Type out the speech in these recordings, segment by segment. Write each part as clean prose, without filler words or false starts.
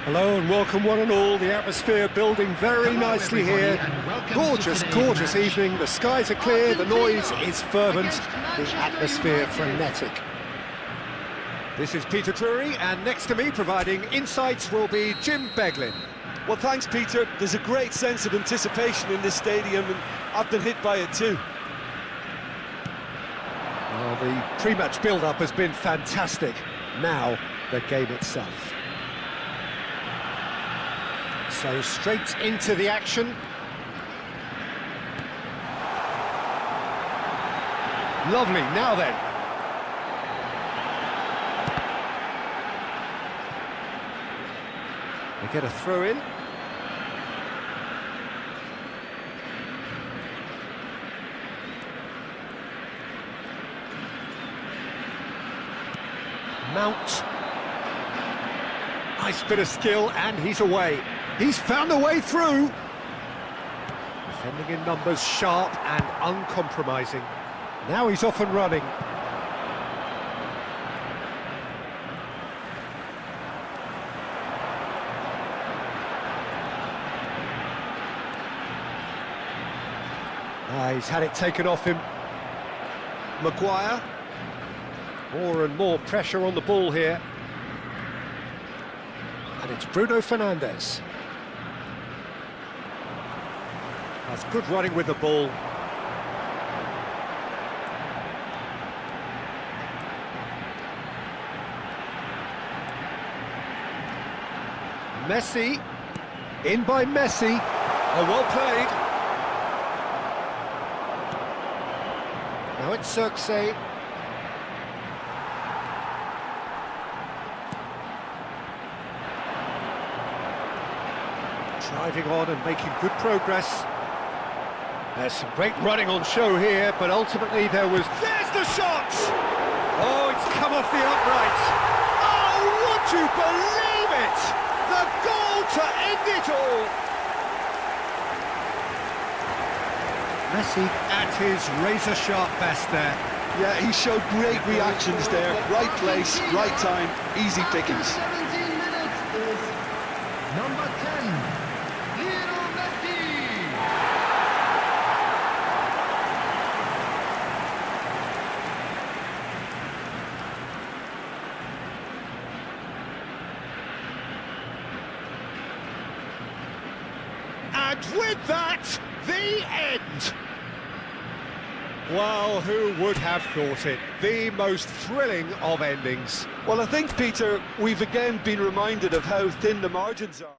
Hello and welcome one and all. The atmosphere building very nicely here. Gorgeous, gorgeous evening. The skies are clear, the noise is fervent, the atmosphere frenetic. This is Peter Drury, and next to me providing insights will be Jim Beglin. Well, thanks, Peter. There's a great sense of anticipation in this stadium, and I've been hit by it too. Well, the pre-match build-up has been fantastic. Now, the game itself. So straight into the action. Lovely, now then. They get a throw in. Mount. Nice bit of skill, and he's away. He's found a way through. Defending in numbers, sharp and uncompromising. Now he's off and running. He's had it taken off him. Maguire. More and more pressure on the ball here. And it's Bruno Fernandes. That's good running with the ball. Messi. In by Messi. Oh, well played. Now it's Cirque. Driving on and making good progress. There's some great running on show here, but ultimately there was... There's the shot! Oh, it's come off the upright. Oh, would you believe it? The goal to end it all! Messi at his razor-sharp best there. Yeah, he showed great reactions there. Right place, right time, easy pickings. 17 minutes is number 10. And with that, the end! Well, who would have thought it? The most thrilling of endings. Well, I think, Peter, we've again been reminded of how thin the margins are.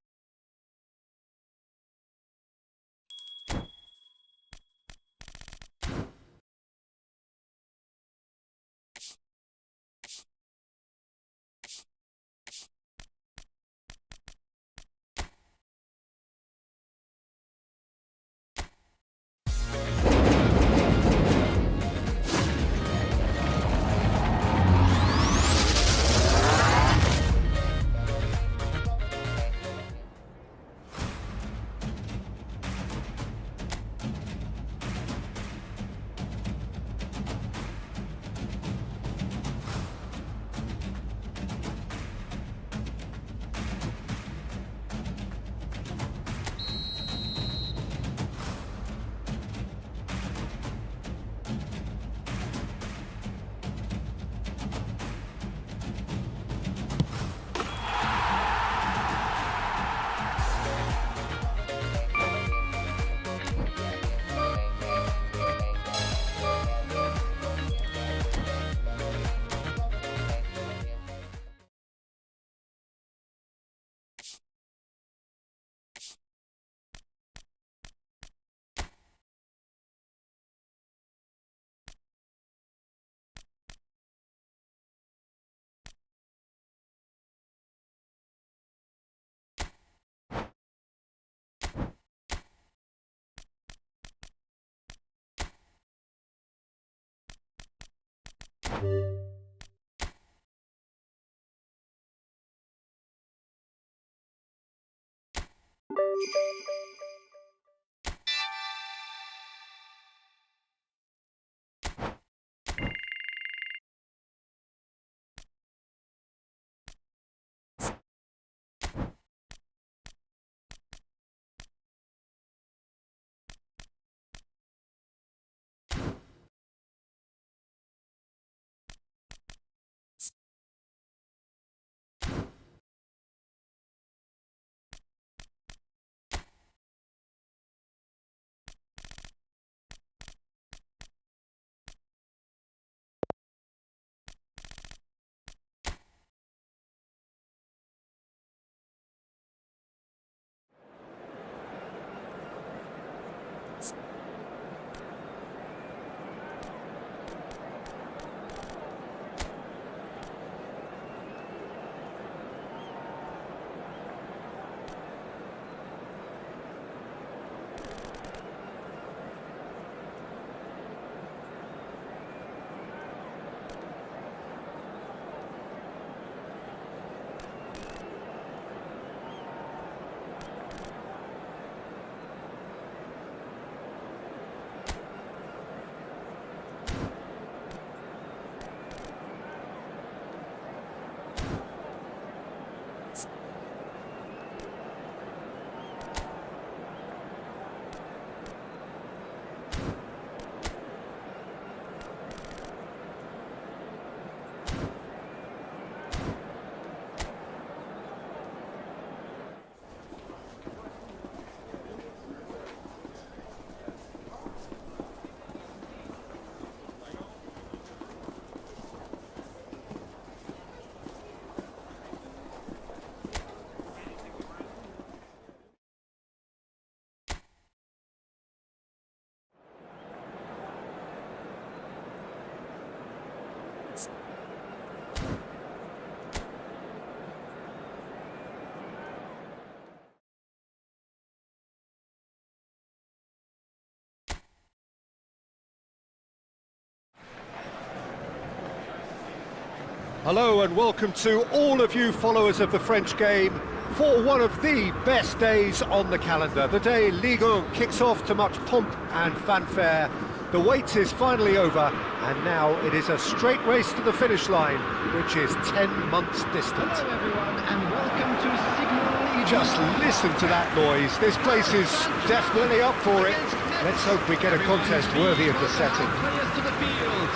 Hello and welcome to all of you followers of the French game for one of the best days on the calendar. The day Ligue 1 kicks off to much pomp and fanfare. The wait is finally over, and now it is a straight race to the finish line, which is 10 months distant. Hello everyone and welcome to Signal Iduna. Just listen to that noise. This place is definitely up for it. Let's hope we get a contest worthy of the setting. Players to the field.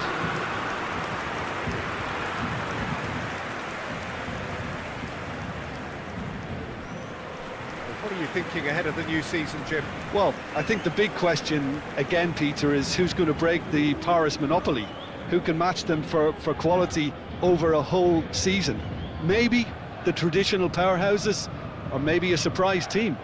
What are you thinking ahead of the new season, Jim? Well, I think the big question, again, Peter, is who's going to break the Paris monopoly? Who can match them for quality over a whole season? Maybe the traditional powerhouses, or maybe a surprise team.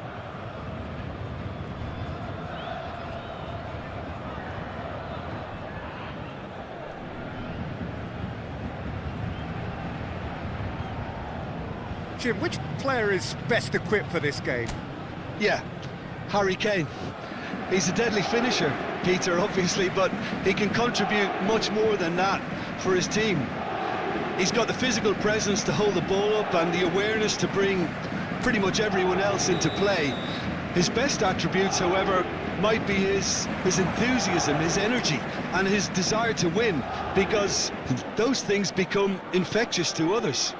Jim, which player is best equipped for this game? Yeah, Harry Kane. He's a deadly finisher, Peter, obviously, but he can contribute much more than that for his team. He's got the physical presence to hold the ball up and the awareness to bring pretty much everyone else into play. His best attributes, however, might be his enthusiasm, his energy, and his desire to win, because those things become infectious to others.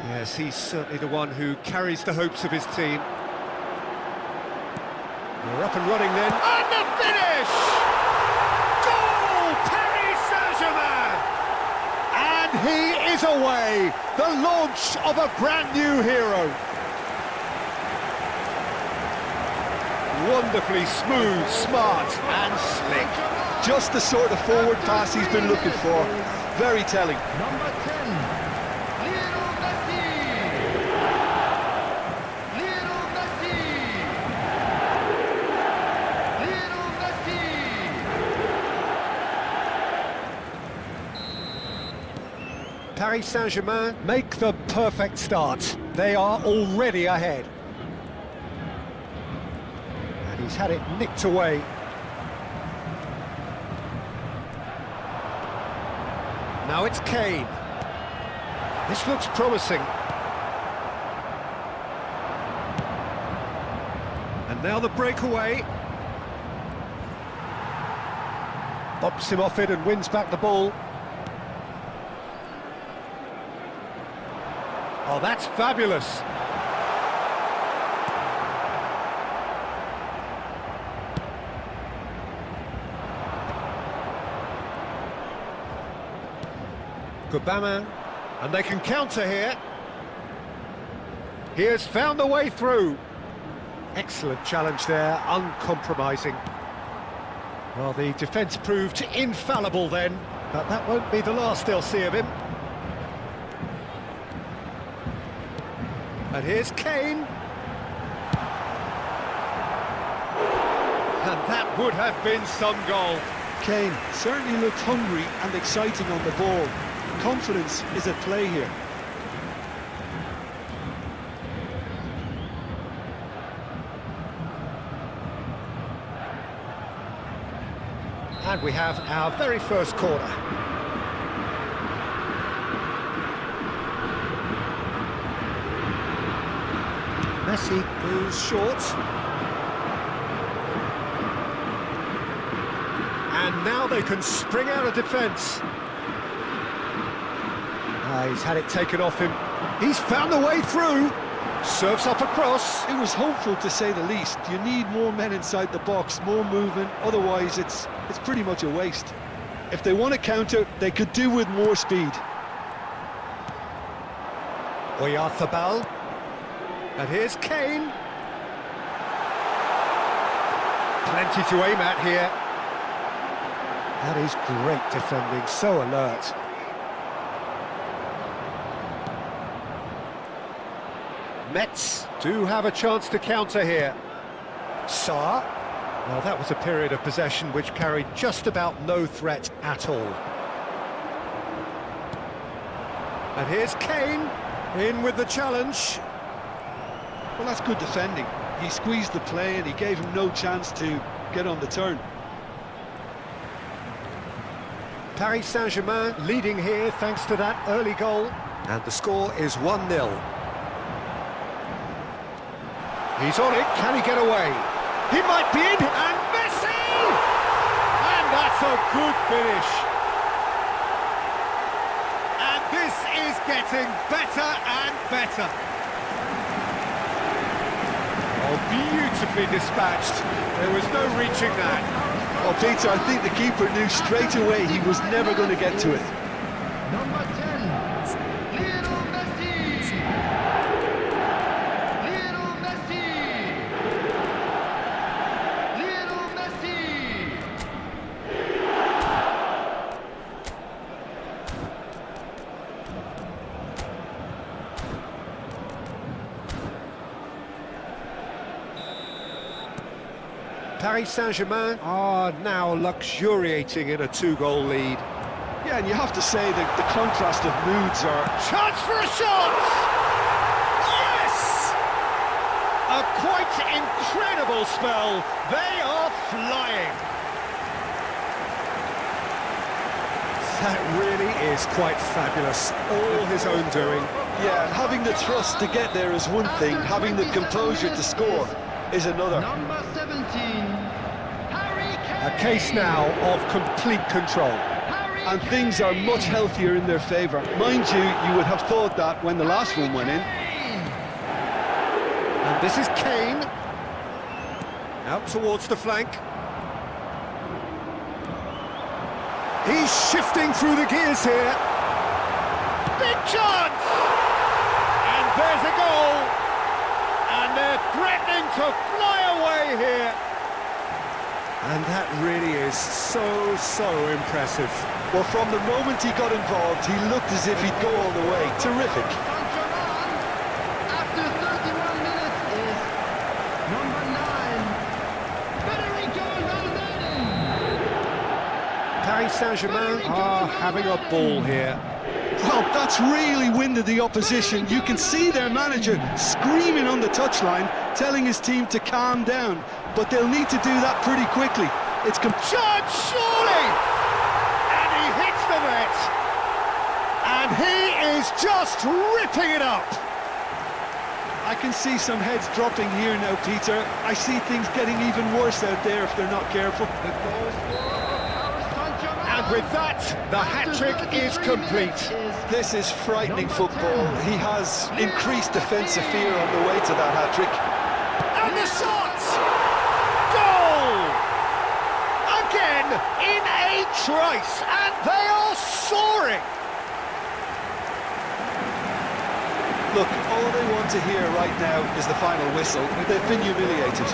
Yes, he's certainly the one who carries the hopes of his team. We're up and running then. And the finish! Goal! Paris Saint-Germain! And he is away! The launch of a brand new hero. Wonderfully smooth, smart and slick. Just the sort of forward pass he's been looking for. Very telling. Number 10. Paris Saint-Germain make the perfect start. They are already ahead. And he's had it nicked away. Now it's Kane. This looks promising. And now the breakaway. Bobs him off it and wins back the ball. Oh, that's fabulous. Gubama, and they can counter here. He has found a way through. Excellent challenge there, uncompromising. Well, the defence proved infallible then, but that won't be the last they'll see of him. And here's Kane. And that would have been some goal. Kane certainly looked hungry and exciting on the ball. Confidence is at play here. And we have our very first corner. Messi goes short. And now they can spring out of defence. He's had it taken off him. He's found a way through. Serves up across. It was hopeful, to say the least. You need more men inside the box, more movement, otherwise it's pretty much a waste. If they want to counter, they could do with more speed. Oyarzabal. And here's Kane. Plenty to aim at here. That is great defending, so alert. Metz do have a chance to counter here. Sarr. Well, that was a period of possession which carried just about no threat at all. And here's Kane, in with the challenge. Well, that's good defending. He squeezed the play and he gave him no chance to get on the turn. Paris Saint-Germain leading here thanks to that early goal. And the score is 1-0. He's on it, can he get away? He might be in, and Messi! And that's a good finish. And this is getting better and better. Oh, beautifully dispatched. There was no reaching that. Oh, Peter, I think the keeper knew straight away he was never going to get to it. Number 10, Lionel Messi. Lionel Messi. Lionel Messi. Paris Saint-Germain are now luxuriating in a 2-goal lead. Yeah, and you have to say that the contrast of moods are... Chance for a shot! Yes! A quite incredible spell. They are flying. That really is quite fabulous. All his own doing. Yeah, having the trust to get there is one thing, having the composure to score is another. Number 17, Harry Kane. A case now of complete control. And things are much healthier in their favour. Mind you, you would have thought that when the last one went in. And this is Kane. Out towards the flank. He's shifting through the gears here. Big chance! And there's a goal. And they're threatening to fly away here. And that really is so impressive. Well, from the moment he got involved, he looked as if he'd go all the way. Terrific. After 31 minutes is number 9, Federico Valverde. Paris Saint-Germain are having a ball here. Well, that's really winded the opposition. You can see their manager screaming on the touchline, telling his team to calm down. But they'll need to do that pretty quickly. It's Chance, surely! And he hits the net. And he is just ripping it up. I can see some heads dropping here now, Peter. I see things getting even worse out there if they're not careful. The goal scorer of Paris Saint-Germain. And with that, the hat-trick is complete. This is frightening football. He has increased defensive fear on the way to that hat-trick. And the shot! Goal! Again, in a trice, and they are soaring! Look, all they want to hear right now is the final whistle. They've been humiliated.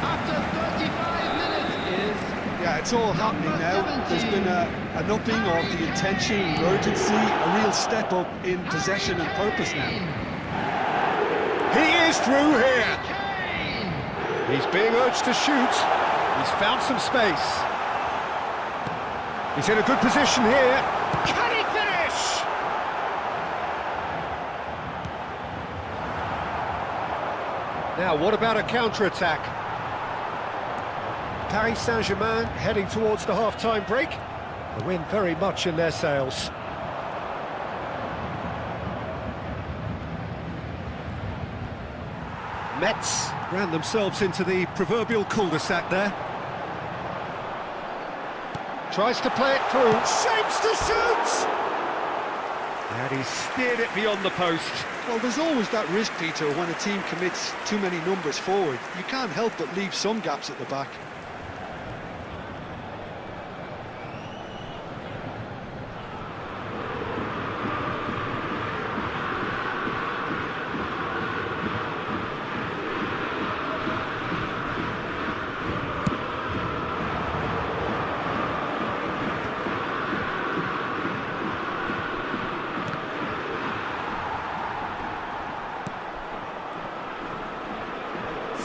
After 35 minutes is Yeah, it's all happening now. There's been an upping of the intention and urgency, a real step up in possession and purpose now. He is through here. He's being urged to shoot. He's found some space. He's in a good position here. Can he finish? Now, what about a counter-attack? Paris Saint-Germain heading towards the half-time break. The wind very much in their sails. Metz ran themselves into the proverbial cul-de-sac there. Tries to play it through, shapes to shoot! And he steered it beyond the post. Well, there's always that risk, Peter, when a team commits too many numbers forward. You can't help but leave some gaps at the back.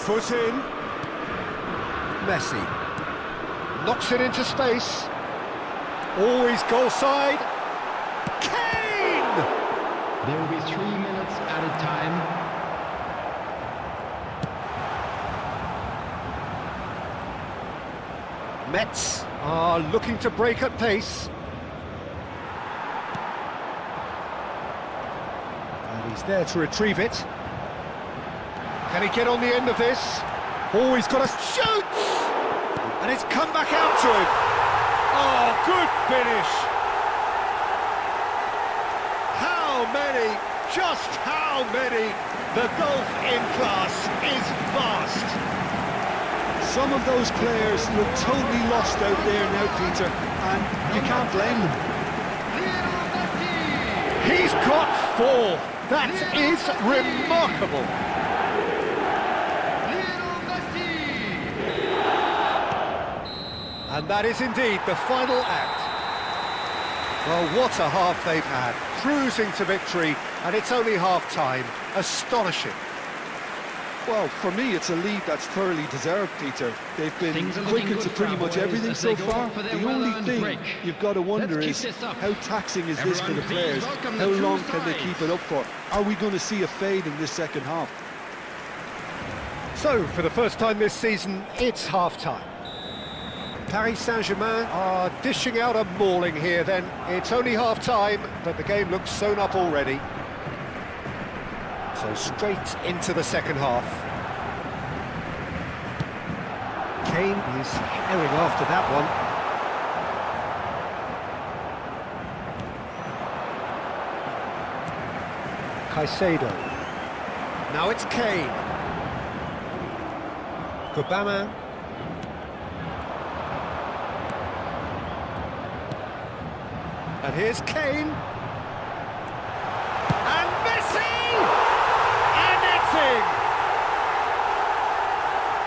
Foot in. Messi knocks it into space. Always goal side. Kane! there will be 3 minutes added time. Mets are looking to break at pace. And he's there to retrieve it. Can he get on the end of this? Oh, he's got a shoot! And it's come back out to him. Oh, good finish. How many, just how many? The gulf in class is vast. Some of those players look totally lost out there now, Peter, and you can't blame them. He's got 4. That is remarkable. And that is indeed the final act. Well, what a half they've had. Cruising to victory, and it's only half-time. Astonishing. Well, for me, it's a lead that's thoroughly deserved, Peter. They've been quick into pretty much everything so far. The only thing you've got to wonder is how taxing is this for the players? How long can they keep it up for? Are we going to see a fade in this second half? So, for the first time this season, it's half-time. Paris Saint-Germain are dishing out a mauling here then. It's only half-time, but the game looks sewn up already. So straight into the second half. Kane is herring after that one. Caicedo. Now it's Kane. Gobama. And here's Kane. And Messi! And it's in!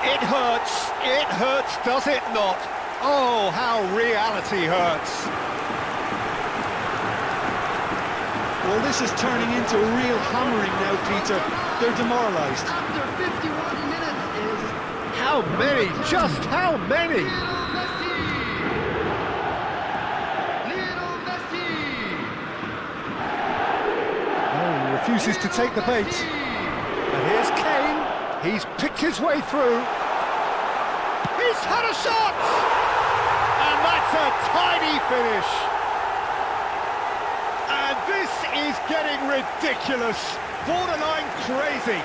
It hurts, does it not? Oh, how reality hurts. Well, this is turning into a real hammering now, Peter. They're demoralised. After 51 minutes is... How many? Just how many? Refuses to take the bait. And here's Kane. He's picked his way through. He's had a shot! And that's a tiny finish. And this is getting ridiculous. Borderline crazy.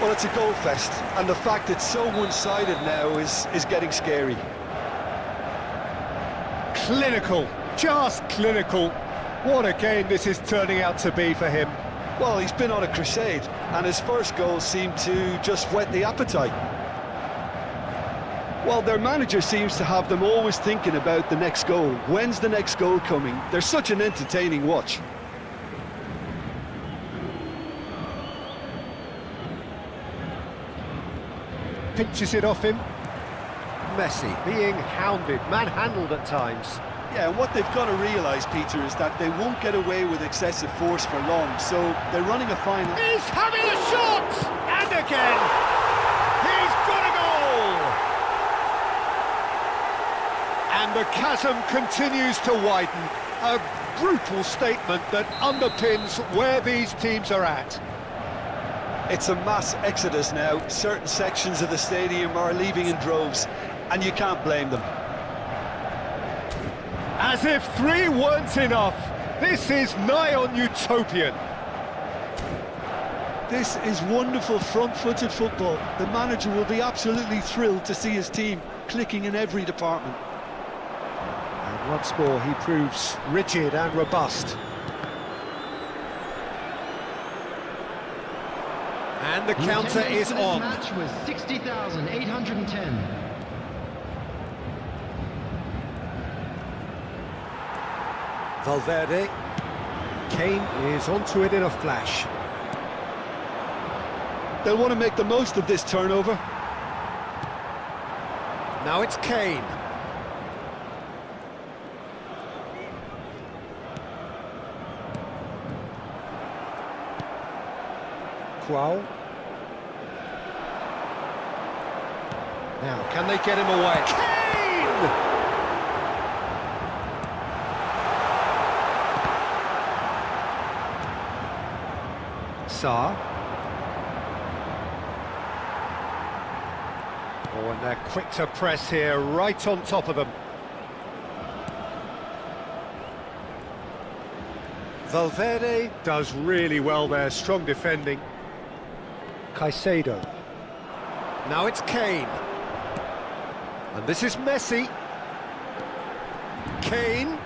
Well, it's a goal fest, and the fact it's so one-sided now is getting scary. Clinical. Just clinical. What a game this is turning out to be for him. Well, he's been on a crusade, and his first goal seemed to just whet the appetite. Well, their manager seems to have them always thinking about the next goal. When's the next goal coming? They're such an entertaining watch. Pinches it off him. Messi being hounded, manhandled at times. Yeah, and what they've got to realise, Peter, is that they won't get away with excessive force for long, so they're running a fine... He's having a shot! And again! He's got a goal! And the chasm continues to widen. A brutal statement that underpins where these teams are at. It's a mass exodus now. Certain sections of the stadium are leaving in droves, and you can't blame them. As if 3 weren't enough, this is nigh on utopian. This is wonderful front-footed football. The manager will be absolutely thrilled to see his team clicking in every department. And once more he proves rigid and robust. And the counter is on. The match was 60,810. Valverde. Kane is onto it in a flash. They'll want to make the most of this turnover. Now it's Kane. Quao. Now, can they get him away? Kane! Saar. Oh, And they're quick to press here, right on top of them. Valverde does really well there, strong defending. Caicedo. Now it's Kane. And this is Messi. Kane.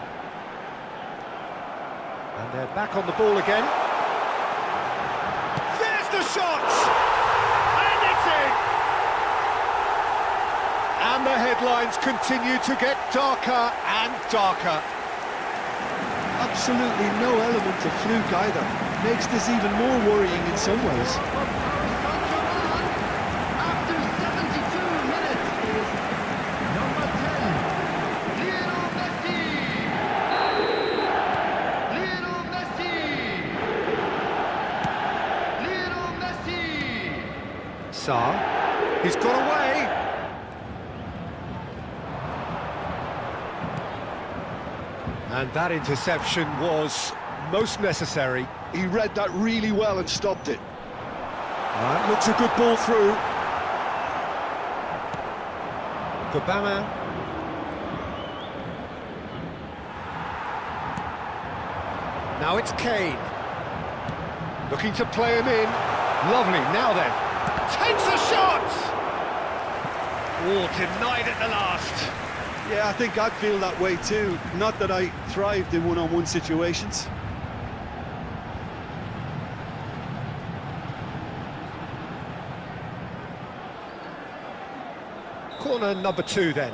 And they're back on the ball again. There's the shot! And it's in! And the headlines continue to get darker and darker. Absolutely no element of fluke either. Makes this even more worrying in some ways. After 72 minutes is number 10, Lionel Messi. Lionel Messi. Lionel Messi. Sarr. He's got away. And that interception was most necessary. He read that really well and stopped it. That looks a good ball through. Gabama. Now it's Kane. Looking to play him in. Lovely, now then. Takes a shot! Oh, denied at the last. Yeah, I think I'd feel that way too. Not that I thrived in one-on-one situations. Corner number 2 then.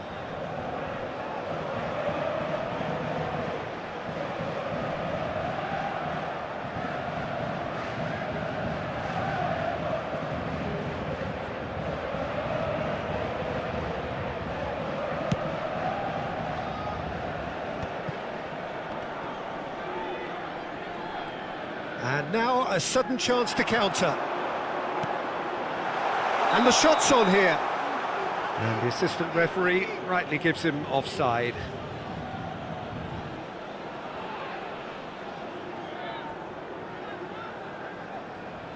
And now a sudden chance to counter. And the shot's on here. And the assistant referee rightly gives him offside.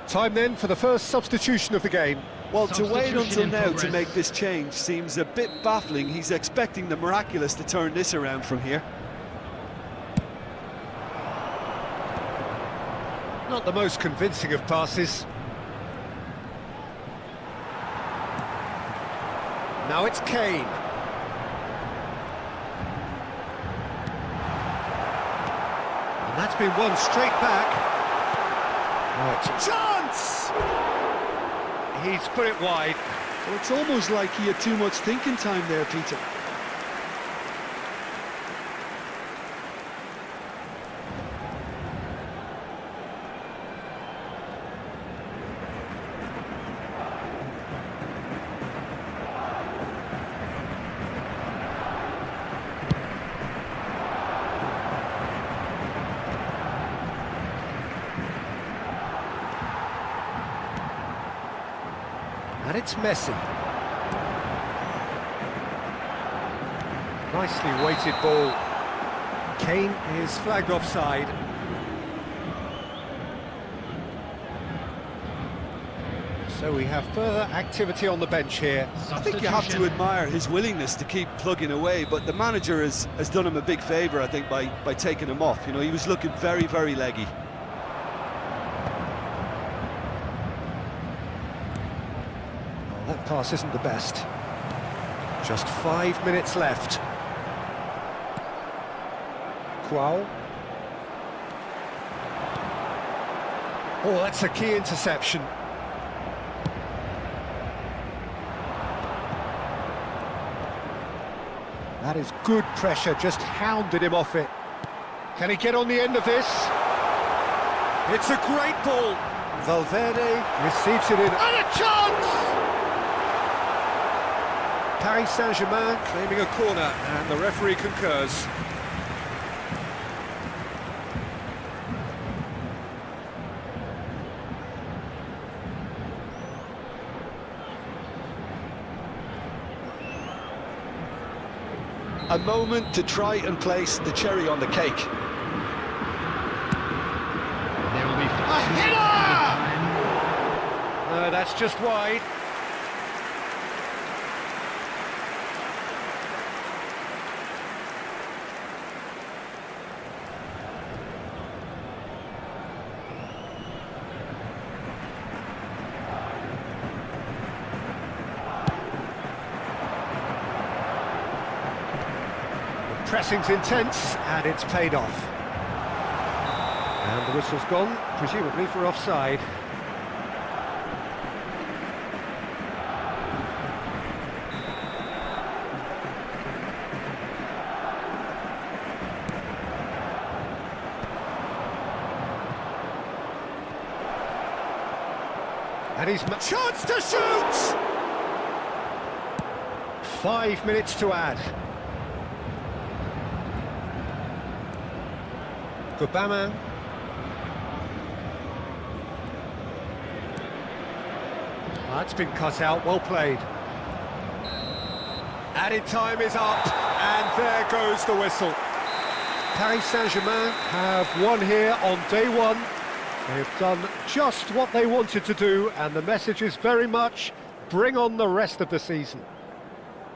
Time then for the first substitution of the game. Well, to wait until Substitution in now to progress. make this change seems a bit baffling. He's expecting the miraculous to turn this around from here. Not the most convincing of passes. Now it's Kane. And that's been won straight back. Right. Chance! He's put it wide. Well, it's almost like he had too much thinking time there, Peter. And it's Messi. Nicely weighted ball. Kane is flagged offside. So we have further activity on the bench here. I think you have to admire his willingness to keep plugging away, but the manager has done him a big favour, I think, by taking him off. You know, he was looking very, very leggy. That pass isn't the best. Just 5 minutes left. Quao. Oh, that's a key interception. That is good pressure, just hounded him off it. Can he get on the end of this? It's a great ball. Valverde receives it in. And a chance! Paris Saint-Germain claiming a corner, and the referee concurs. A moment to try and place the cherry on the cake. There will be A header! No, that's just wide. Pressing's intense, and it's paid off. And the whistle's gone, presumably for offside. And he's chance to shoot! 5 minutes to add. Gubama. That's been cut out, well played. Added time is up, and there goes the whistle. Paris Saint-Germain have won here on day one. They've done just what they wanted to do, and the message is very much, bring on the rest of the season.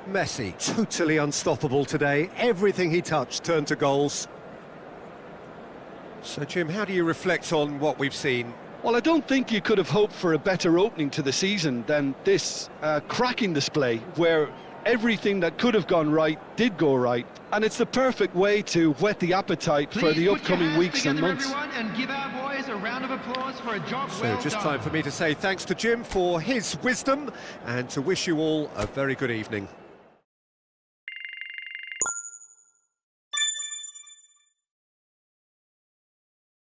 Messi, totally unstoppable today. Everything he touched turned to goals. So, Jim, how do you reflect on what we've seen? Well, I don't think you could have hoped for a better opening to the season than this cracking display, where everything that could have gone right did go right, and it's the perfect way to whet the appetite for the upcoming weeks and months. And give our boys a round of applause for a job So well just done. time for me to say thanks to Jim for his wisdom, and to wish you all a very good evening.